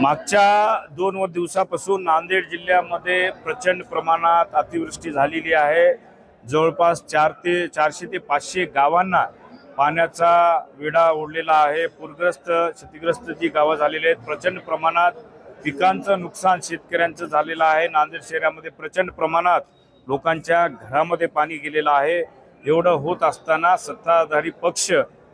मागच्या 2 दिवसापासून नांदेड जिल्ह्यामध्ये प्रचंड प्रमाणात अतिवृष्टी झालेली आहे। जवळपास 400 ते 500 गावांना पाण्याचा विडा ओढलेला आहे। पूरग्रस्त क्षतिग्रस्त जी गावं झालेली आहेत, प्रचंड प्रमाणात पिकांचं नुकसान शेतकऱ्यांचं झालेलं आहे। नांदेड शहरामध्ये प्रचंड प्रमाणात लोकांच्या घरामध्ये पाणी गेलेलं आहे। एवढं होत असताना सत्ताधारी पक्ष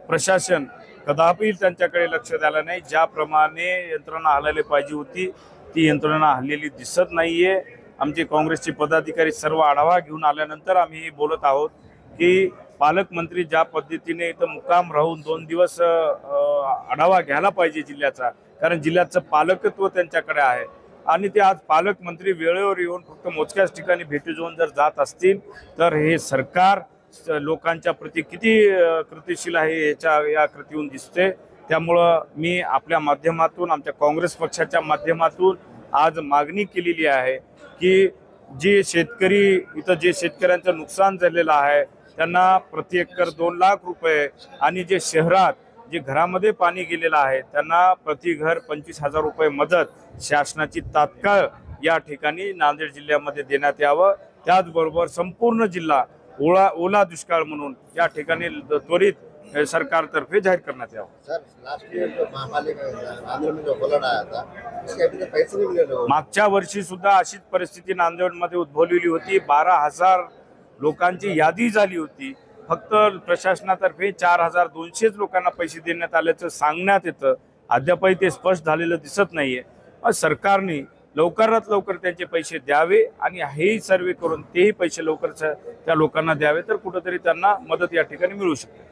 प्रशासन कदापि त्यांच्याकडे लक्ष द्यायला नाही। ज्याप्रमाणे यंत्रणा हलवली पाहिजे होती ती यंत्रणा हललेली दिसत नाहीये। आमचे काँग्रेसचे पदाधिकारी सर्व आढावा घेऊन आल्यानंतर आम्ही बोलत आहोत की पालकमंत्री ज्या पद्धतीने इथं मुक्काम राहून 2 दिवस आढावा घ्यायला पाहिजे जिल्ह्याचा, कारण जिल्ह्याचं पालकत्व त्यांच्याकडे आहे आणि ते आज पालकमंत्री वेळेवर येऊन फक्त मोजक्याच ठिकाणी भेटी देऊन जर जात असतील तर हे सरकार लोकांच्या प्रति किती कृतिशील आहे या कृतीहून दिसते। त्यामुळं मी आपल्या माध्यमातून आमच्या काँग्रेस पक्षाच्या माध्यमातून आज मागणी केलेली आहे की जे शेतकरी इथं जे शेतकऱ्यांचं नुकसान झालेलं आहे त्यांना प्रति एकर 2 लाख रुपये आणि जे शहरात जे घरामध्ये पाणी गेलेलं आहे त्यांना प्रति घर 25,000 रुपये मदत शासनाची तात्काळ या ठिकाणी नांदेड जिल्ह्यामध्ये देण्यात यावं। त्याचबरोबर संपूर्ण जिल्हा ओला दुष्काळ म्हणून या ठिकाणी त्वरित सरकारतर्फे जाहीर करण्यात यावं। मागच्या वर्षी सुद्धा अशीच परिस्थिती नांदेडमध्ये उद्भवलेली होती। 12,000 लोकांची यादी झाली होती। फक्त प्रशासनातर्फे 4,200 लोकांना पैसे देण्यात आल्याचं सांगण्यात येतं। अद्यापही ते स्पष्ट झालेलं दिसत नाहीये। सरकारने लवकरात लवकर त्यांचे पैसे द्यावे आणि हेही सर्वे करून तेही पैसे लवकर त्या लोकांना द्यावे तर कुठेतरी त्यांना मदत या ठिकाणी मिळू शकते।